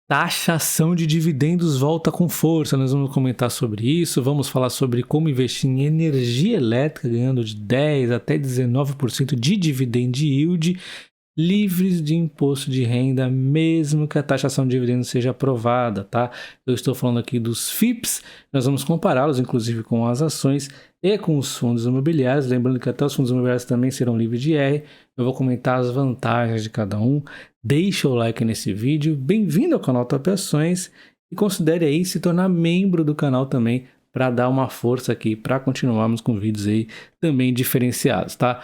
Taxação de dividendos volta com força. Nós vamos comentar sobre isso, vamos falar sobre como investir em energia elétrica, ganhando de 10% até 19% de dividend yield, livres de imposto de renda, mesmo que a taxação de dividendos seja aprovada, tá? Eu estou falando aqui dos FIPs, nós vamos compará-los, inclusive, com as ações e com os fundos imobiliários, lembrando que até os fundos imobiliários também serão livres de IR. Eu vou comentar as vantagens de cada um. Deixa o like nesse vídeo, bem-vindo ao canal Top Ações e considere aí se tornar membro do canal também para dar uma força aqui, para continuarmos com vídeos aí também diferenciados, tá?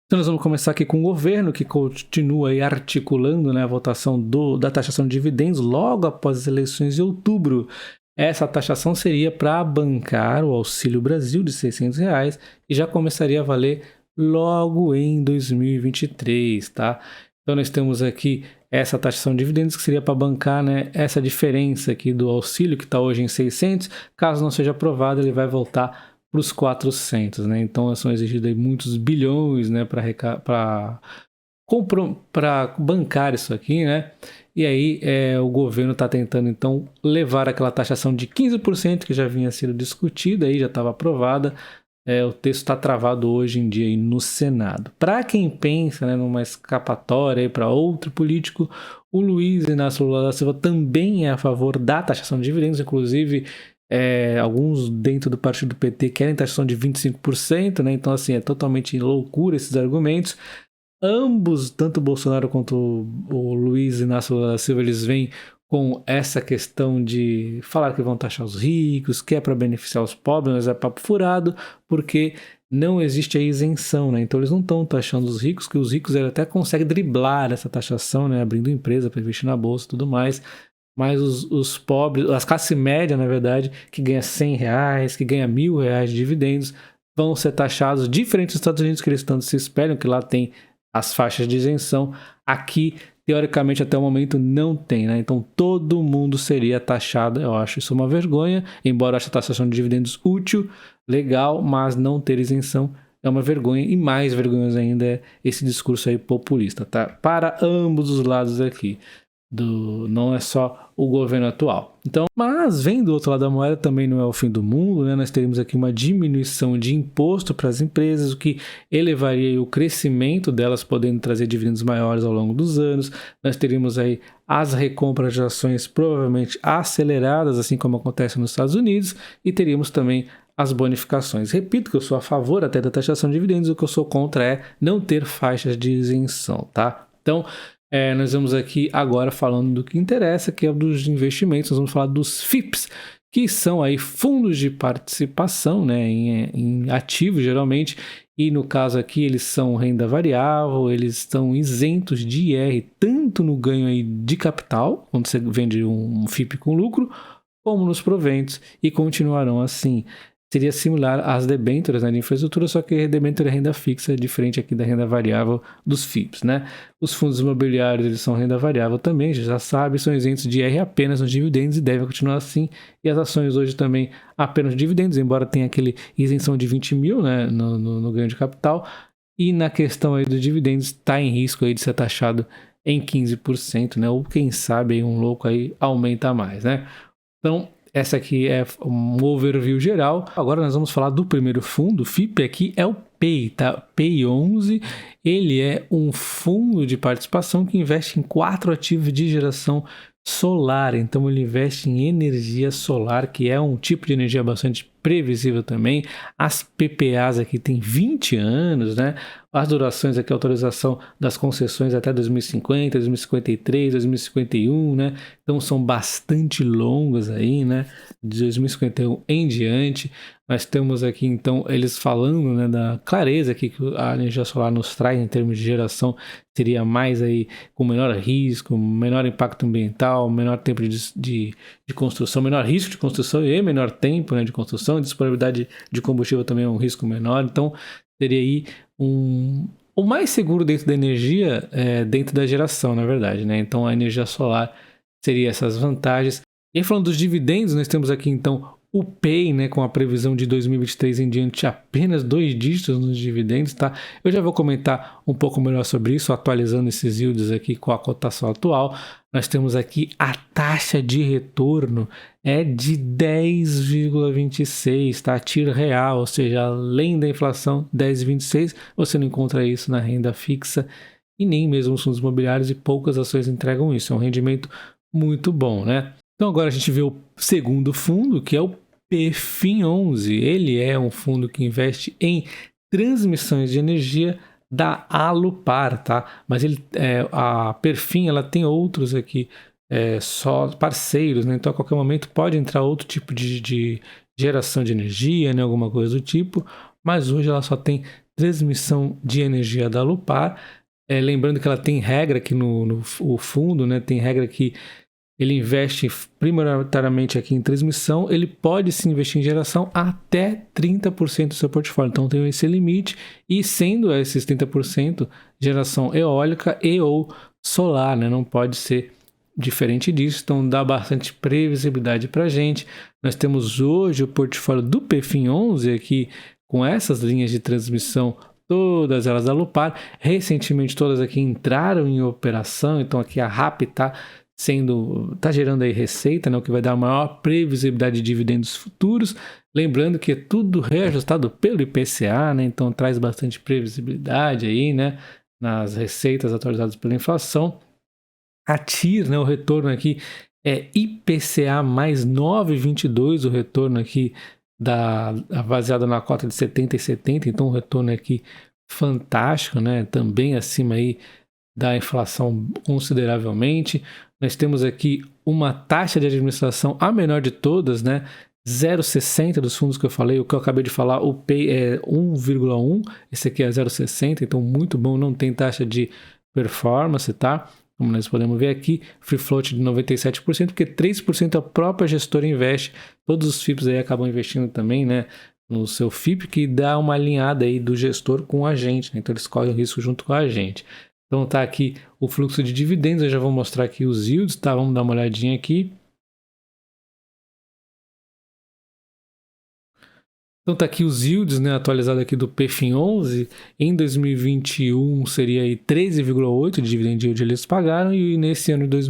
Então nós vamos começar aqui com o governo, que continua aí articulando, né, a votação da taxação de dividendos logo após as eleições de outubro. Essa taxação seria para bancar o Auxílio Brasil de R$600 e já começaria a valer logo em 2023, tá? Então nós temos aqui essa taxação de dividendos que seria para bancar, né, essa diferença aqui do auxílio que está hoje em 600, caso não seja aprovado ele vai voltar para os 400, né? Então são exigidos aí muitos bilhões, né, para bancar isso aqui, né? E aí o governo está tentando então levar aquela taxação de 15% que já vinha sido discutida, aí já estava aprovada. O texto está travado hoje em dia aí no Senado. Para quem pensa, né, numa escapatória para outro político, o Luiz Inácio Lula da Silva também é a favor da taxação de dividendos, inclusive alguns dentro do partido PT querem taxação de 25%, né? Então assim, é totalmente loucura esses argumentos. Ambos, tanto o Bolsonaro quanto o Luiz Inácio Lula da Silva, eles vêm com essa questão de falar que vão taxar os ricos, que é para beneficiar os pobres, mas é papo furado, porque não existe a isenção, né? Então eles não estão taxando os ricos, que os ricos eles até conseguem driblar essa taxação, né? Abrindo empresa para investir na bolsa e tudo mais, mas os pobres, as classe média, na verdade, que ganha R$100, que ganha R$1.000 de dividendos, vão ser taxados, diferente dos Estados Unidos, que eles tanto se espelham, que lá tem as faixas de isenção. Aqui teoricamente até o momento não tem, né? Então todo mundo seria taxado. Eu acho isso uma vergonha, embora eu ache a taxação de dividendos útil, legal, mas não ter isenção é uma vergonha, e mais vergonhoso ainda é esse discurso aí populista, tá? Para ambos os lados aqui. Não é só o governo atual. Então, mas vendo do outro lado da moeda também não é o fim do mundo, né? Nós teríamos aqui uma diminuição de imposto para as empresas, o que elevaria o crescimento delas, podendo trazer dividendos maiores ao longo dos anos. Nós teríamos aí as recompras de ações provavelmente aceleradas, assim como acontece nos Estados Unidos, e teríamos também as bonificações. Repito que eu sou a favor até da taxação de dividendos, o que eu sou contra é não ter faixas de isenção, tá? Então, nós vamos aqui agora falando do que interessa, que é dos investimentos. Nós vamos falar dos FIPs, que são aí fundos de participação, né, em ativos geralmente, e no caso aqui eles são renda variável, eles estão isentos de IR, tanto no ganho aí de capital, quando você vende um FIP com lucro, como nos proventos, e continuarão assim. Seria similar às debêntures, né, de infraestrutura, só que a debênture é renda fixa, diferente aqui da renda variável dos FIPs, né? Os fundos imobiliários, eles são renda variável também, já sabe, são isentos de IR apenas nos dividendos e devem continuar assim. E as ações hoje também apenas dividendos, embora tenha aquele isenção de 20 mil, né, no ganho de capital. E na questão aí dos dividendos, está em risco aí de ser taxado em 15%, né? Ou quem sabe aí um louco aí aumenta mais, né? Então, essa aqui é um overview geral. Agora nós vamos falar do primeiro fundo. O FIP aqui é o PEI, tá? PEI 11. Ele é um fundo de participação que investe em 4 ativos de geração solar. Então ele investe em energia solar, que é um tipo de energia bastante previsível também. As PPAs aqui tem 20 anos, né? As durações aqui, a autorização das concessões até 2050, 2053, 2051, né? Então são bastante longas aí, né? De 2051 em diante. Nós temos aqui, então, eles falando, né, da clareza aqui que a energia solar nos traz em termos de geração, seria mais aí com menor risco, menor impacto ambiental, menor tempo de construção, menor risco de construção e menor tempo, né, de construção, disponibilidade de combustível também é um risco menor. Então, seria aí o mais seguro dentro da energia, dentro da geração, na verdade, né? Então, a energia solar seria essas vantagens. E falando dos dividendos, nós temos aqui, então, o PEI, né, com a previsão de 2023 em diante, apenas 2 dígitos nos dividendos, tá? Eu já vou comentar um pouco melhor sobre isso, atualizando esses yields aqui com a cotação atual. nós temos aqui a taxa de retorno é de 10,26, tá? TIR real, ou seja, além da inflação, 10,26, você não encontra isso na renda fixa e nem mesmo os fundos imobiliários, e poucas ações entregam isso. É um rendimento muito bom, né? Então agora a gente vê o segundo fundo, que é o PFIN11. Ele é um fundo que investe em transmissões de energia da Alupar, tá? Mas a Perfin, ela tem outros aqui, só parceiros, né? Então a qualquer momento pode entrar outro tipo de geração de energia, né? Alguma coisa do tipo, mas hoje ela só tem transmissão de energia da Alupar. Lembrando que ela tem regra aqui no fundo, né? Tem regra que ele investe prioritariamente aqui em transmissão. Ele pode se investir em geração até 30% do seu portfólio. Então tem esse limite, e sendo esses 30% geração eólica e ou solar, né? Não pode ser diferente disso. Então dá bastante previsibilidade para a gente. Nós temos hoje o portfólio do PFIN11 aqui com essas linhas de transmissão, todas elas da Alupar. Recentemente todas aqui entraram em operação, então aqui a RAP está gerando aí receita, né, o que vai dar maior previsibilidade de dividendos futuros. Lembrando que é tudo reajustado pelo IPCA, né, então traz bastante previsibilidade aí, né, nas receitas atualizadas pela inflação. A TIR, né, o retorno aqui é IPCA mais 9,22, o retorno aqui baseado na cota de 70 e 70, então o retorno aqui fantástico, né? Também acima aí da inflação consideravelmente. Nós temos aqui uma taxa de administração, a menor de todas, né? 0,60 dos fundos que eu falei, o que eu acabei de falar, o PEI é 1,1, esse aqui é 0,60, então muito bom, não tem taxa de performance, tá? Como nós podemos ver aqui, free float de 97%, porque 3% a própria gestora investe. Todos os FIPs aí acabam investindo também, né, no seu FIP, que dá uma alinhada aí do gestor com a gente, né? Então eles correm o risco junto com a gente. Então tá aqui o fluxo de dividendos, eu já vou mostrar aqui os yields, tá? Vamos dar uma olhadinha aqui. Então tá aqui os yields, né, atualizado aqui do PFIN11. Em 2021 seria aí 13,8 de dividend yield eles pagaram, e nesse ano, dos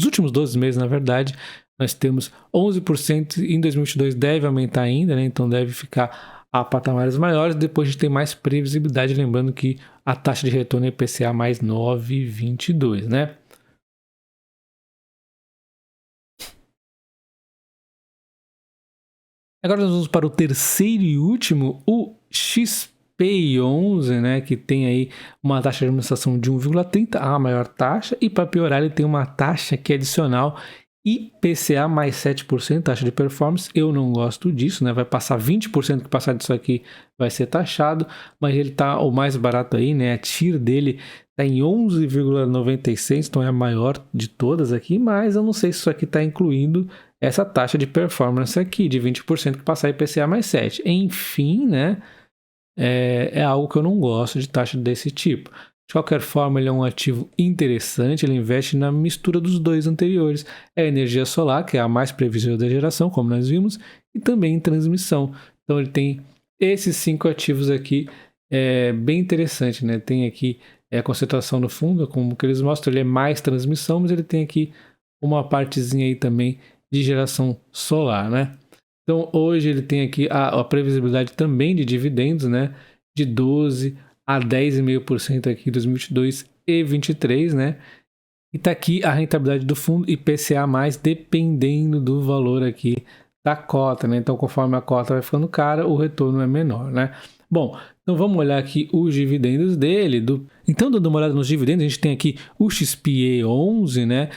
últimos 12 meses, na verdade, nós temos 11%. Em 2022 deve aumentar ainda, né, então deve ficar a patamares maiores, depois de ter mais previsibilidade, lembrando que a taxa de retorno é IPCA mais 9,22, né? Agora nós vamos para o terceiro e último, o XPI11, né, que tem aí uma taxa de administração de 1,30, a maior taxa, e para piorar ele tem uma taxa que é adicional IPCA mais 7%, taxa de performance. Eu não gosto disso, né? Vai passar 20%, que passar disso aqui vai ser taxado, mas ele tá o mais barato aí, né? A TIR dele tá em 11,96, então é a maior de todas aqui, mas eu não sei se isso aqui está incluindo essa taxa de performance aqui de 20% que passar IPCA mais 7. Enfim, né? É algo que eu não gosto de taxa desse tipo. De qualquer forma, ele é um ativo interessante, ele investe na mistura dos dois anteriores. É a energia solar, que é a mais previsível da geração, como nós vimos, e também em transmissão. Então ele tem esses 5 ativos aqui, bem interessante, né? Tem aqui a concentração no fundo, como que eles mostram, ele é mais transmissão, mas ele tem aqui uma partezinha aí também de geração solar, né? Então hoje ele tem aqui a previsibilidade também de dividendos, né? De 12 a 10,5% aqui em 2022 e 2023, né? E tá aqui a rentabilidade do fundo IPCA+, dependendo do valor aqui da cota, né? Então, conforme a cota vai ficando cara, o retorno é menor, né? Bom, então vamos olhar aqui os dividendos dele. Então, dando uma olhada nos dividendos, a gente tem aqui o XPE11, né?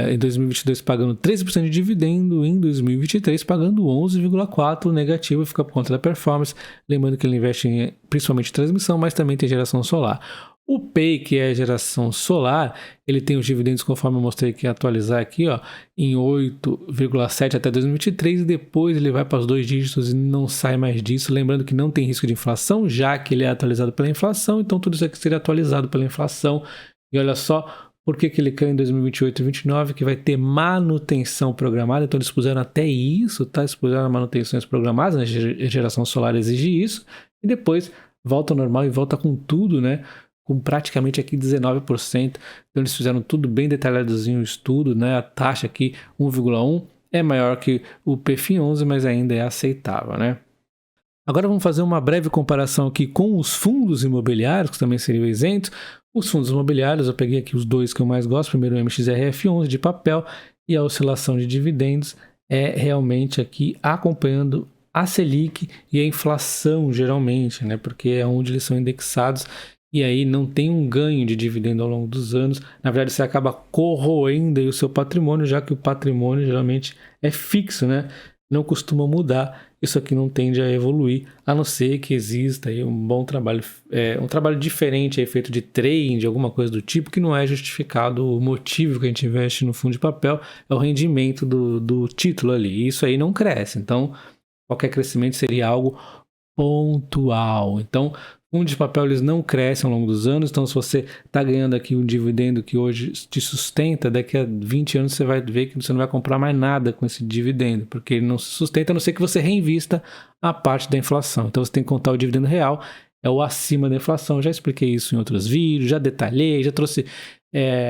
Em 2022 pagando 13% de dividendo, em 2023 pagando 11,4% negativo, fica por conta da performance. Lembrando que ele investe principalmente em transmissão, mas também tem geração solar. O PEI, que é a geração solar, ele tem os dividendos, conforme eu mostrei aqui, atualizar aqui, ó, em 8,7 até 2023, e depois ele vai para os 2 dígitos e não sai mais disso. Lembrando que não tem risco de inflação, já que ele é atualizado pela inflação, então tudo isso aqui seria atualizado pela inflação. E olha só por que ele caiu em 2028 e 2029, que vai ter manutenção programada. Então eles puseram até isso, tá? Eles puseram manutenções programadas, né? A geração solar exige isso, e depois volta ao normal e volta com tudo, né? com praticamente aqui 19%. Então eles fizeram tudo bem detalhadozinho o estudo, né? A taxa aqui 1,1 é maior que o PFIE11, mas ainda é aceitável, né? Agora vamos fazer uma breve comparação aqui com os fundos imobiliários, que também seriam isentos. Os fundos imobiliários, eu peguei aqui os dois que eu mais gosto, primeiro o MXRF11 de papel, e a oscilação de dividendos é realmente aqui acompanhando a Selic e a inflação geralmente, né? Porque é onde eles são indexados e aí não tem um ganho de dividendo ao longo dos anos. Na verdade, você acaba corroendo aí o seu patrimônio, já que o patrimônio geralmente é fixo, né? Não costuma mudar. Isso aqui não tende a evoluir, a não ser que exista aí um bom trabalho, um trabalho diferente aí, feito de trade, alguma coisa do tipo, que não é justificado. O motivo que a gente investe no fundo de papel é o rendimento do título ali. Isso aí não cresce, então qualquer crescimento seria algo pontual. Então, fundos de papel eles não crescem ao longo dos anos, então se você está ganhando aqui um dividendo que hoje te sustenta, daqui a 20 anos você vai ver que você não vai comprar mais nada com esse dividendo, porque ele não se sustenta, a não ser que você reinvista a parte da inflação. Então você tem que contar o dividendo real, é o acima da inflação. Já expliquei isso em outros vídeos, já detalhei, já trouxe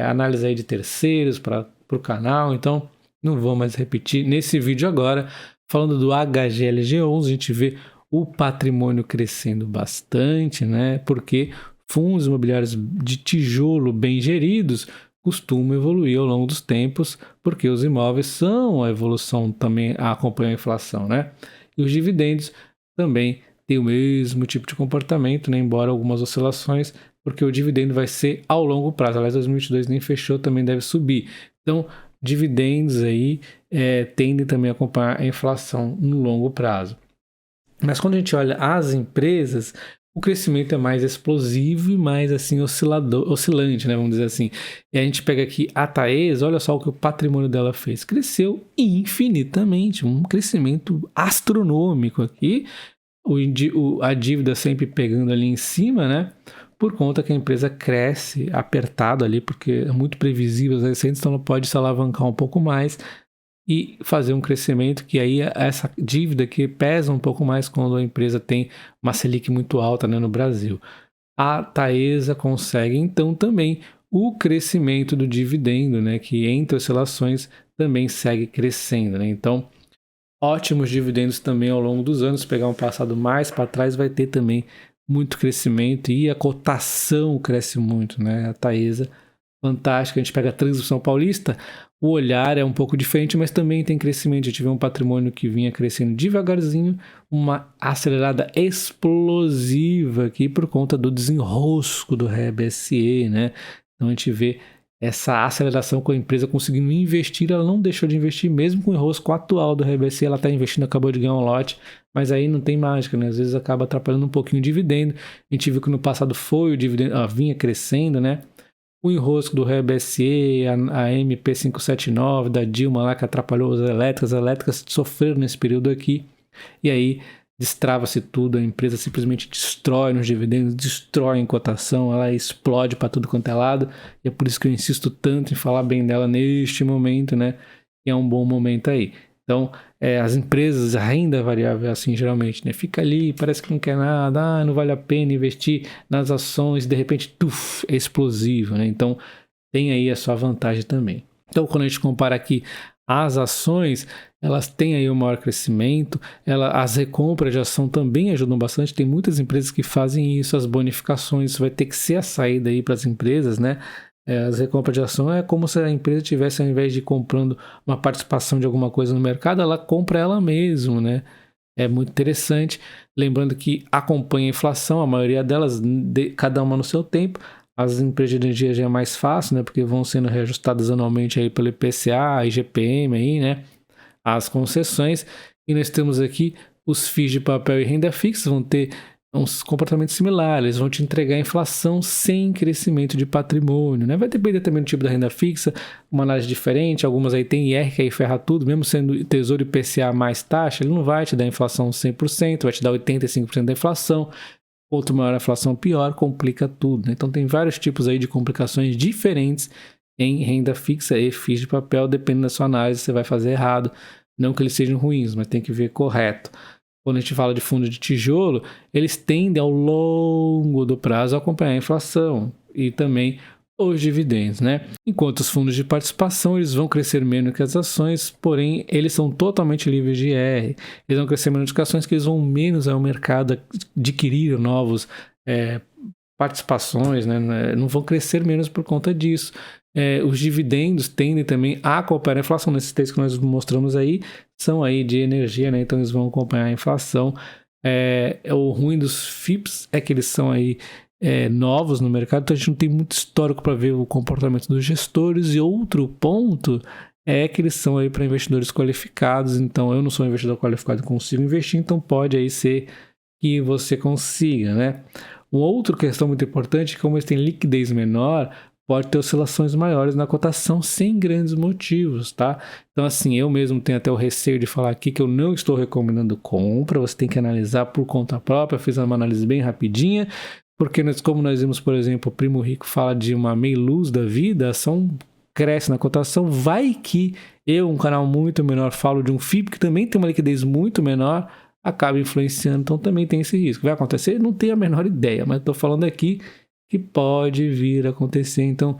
análise aí de terceiros para o canal, então não vou mais repetir. Nesse vídeo agora, falando do HGLG11, a gente vê o patrimônio crescendo bastante, né? Porque fundos imobiliários de tijolo bem geridos costumam evoluir ao longo dos tempos, porque os imóveis são a evolução também, acompanham a inflação, né? E os dividendos também têm o mesmo tipo de comportamento, né? Embora algumas oscilações, porque o dividendo vai ser ao longo prazo. Aliás, 2022 nem fechou, também deve subir. Então, dividendos aí tendem também a acompanhar a inflação no longo prazo. Mas quando a gente olha as empresas, o crescimento é mais explosivo e mais assim oscilante, né? Vamos dizer assim. E a gente pega aqui a Taesa, olha só o que o patrimônio dela fez. Cresceu infinitamente, um crescimento astronômico aqui. A dívida sempre pegando ali em cima, né? Por conta que a empresa cresce apertado ali, porque é muito previsível as recentes, então ela pode se alavancar um pouco mais e fazer um crescimento, que aí essa dívida que pesa um pouco mais quando a empresa tem uma Selic muito alta, né, no Brasil. A Taesa consegue então também o crescimento do dividendo, né, que entre oscilações também segue crescendo, né? Então, ótimos dividendos também ao longo dos anos. Se pegar um passado mais para trás, vai ter também muito crescimento e a cotação cresce muito, né? A Taesa, fantástica. A gente pega a Transmissão Paulista, o olhar é um pouco diferente, mas também tem crescimento. A gente vê um patrimônio que vinha crescendo devagarzinho, uma acelerada explosiva aqui por conta do desenrosco do RBSE, né? Então a gente vê essa aceleração com a empresa conseguindo investir. Ela não deixou de investir, mesmo com o enrosco atual do RBSE, ela está investindo, acabou de ganhar um lote, mas aí não tem mágica, né? Às vezes acaba atrapalhando um pouquinho o dividendo. A gente viu que no passado foi o dividendo, vinha crescendo, né? O enrosco do RBSE, a MP579 da Dilma lá, que atrapalhou as elétricas sofreram nesse período aqui, e aí destrava-se tudo, a empresa simplesmente destrói nos dividendos, destrói em cotação, ela explode para tudo quanto é lado, e é por isso que eu insisto tanto em falar bem dela neste momento, né? E é um bom momento aí. Então, as empresas, a renda variável assim, geralmente, né? Fica ali, parece que não quer nada, não vale a pena investir nas ações, de repente, é explosivo, né? Então, tem aí a sua vantagem também. Então, quando a gente compara aqui as ações, elas têm aí um maior crescimento, as recompras de ação também ajudam bastante, tem muitas empresas que fazem isso, as bonificações, isso vai ter que ser a saída aí para as empresas, né? As recompras de ação é como se a empresa tivesse, ao invés de comprando uma participação de alguma coisa no mercado, ela compra ela mesma, né? É muito interessante. Lembrando que acompanha a inflação, a maioria delas, cada uma no seu tempo. As empresas de energia já é mais fácil, né? Porque vão sendo reajustadas anualmente aí pelo IPCA, IGPM, aí, né? As concessões. E nós temos aqui os FIIs de papel e renda fixa, vão ter uns comportamentos similares, vão te entregar a inflação sem crescimento de patrimônio, né? Vai depender também do tipo da renda fixa, uma análise diferente, algumas aí tem IR que aí ferra tudo, mesmo sendo Tesouro IPCA mais taxa, ele não vai te dar inflação 100%, vai te dar 85% da inflação, quanto maior a inflação pior, complica tudo, né? Então tem vários tipos aí de complicações diferentes em renda fixa e FIIs de papel, dependendo da sua análise, você vai fazer errado, não que eles sejam ruins, mas tem que ver correto. quando a gente fala de fundo de tijolo, eles tendem ao longo do prazo a acompanhar a inflação e também os dividendos, né? Enquanto os fundos de participação, eles vão crescer menos que as ações, porém, eles são totalmente livres de IR. Eles vão crescer menos que ações, que eles vão menos ao mercado adquirir novos participações, né? Não vão crescer menos por conta disso. Os dividendos tendem também a acompanhar a inflação. Nesses textos que nós mostramos aí, são aí de energia, né? Então eles vão acompanhar a inflação. O ruim dos FIPS é que eles são aí novos no mercado, então a gente não tem muito histórico para ver o comportamento dos gestores. E outro ponto é que eles são aí para investidores qualificados. Então eu não sou um investidor qualificado e consigo investir, então pode aí ser que você consiga, né? Uma outra questão muito importante é como eles têm liquidez menor, pode ter oscilações maiores na cotação sem grandes motivos, tá? Então, assim, eu mesmo tenho até o receio de falar aqui que eu não estou recomendando compra, você tem que analisar por conta própria. Eu fiz uma análise bem rapidinha, porque como nós vimos, por exemplo, o Primo Rico fala de uma meia-luz da vida, a ação cresce na cotação, vai que eu, um canal muito menor, falo de um FIP que também tem uma liquidez muito menor, acaba influenciando, então também tem esse risco. Vai acontecer? Não tenho a menor ideia, mas estou falando aqui que pode vir a acontecer, então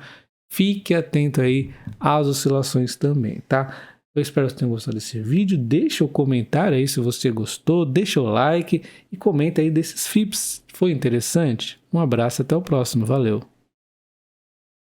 fique atento aí às oscilações também, tá? Eu espero que vocês tenham gostado desse vídeo, deixa o comentário aí se você gostou, deixa o like e comenta aí desses FIPS, foi interessante? Um abraço, até o próximo, valeu!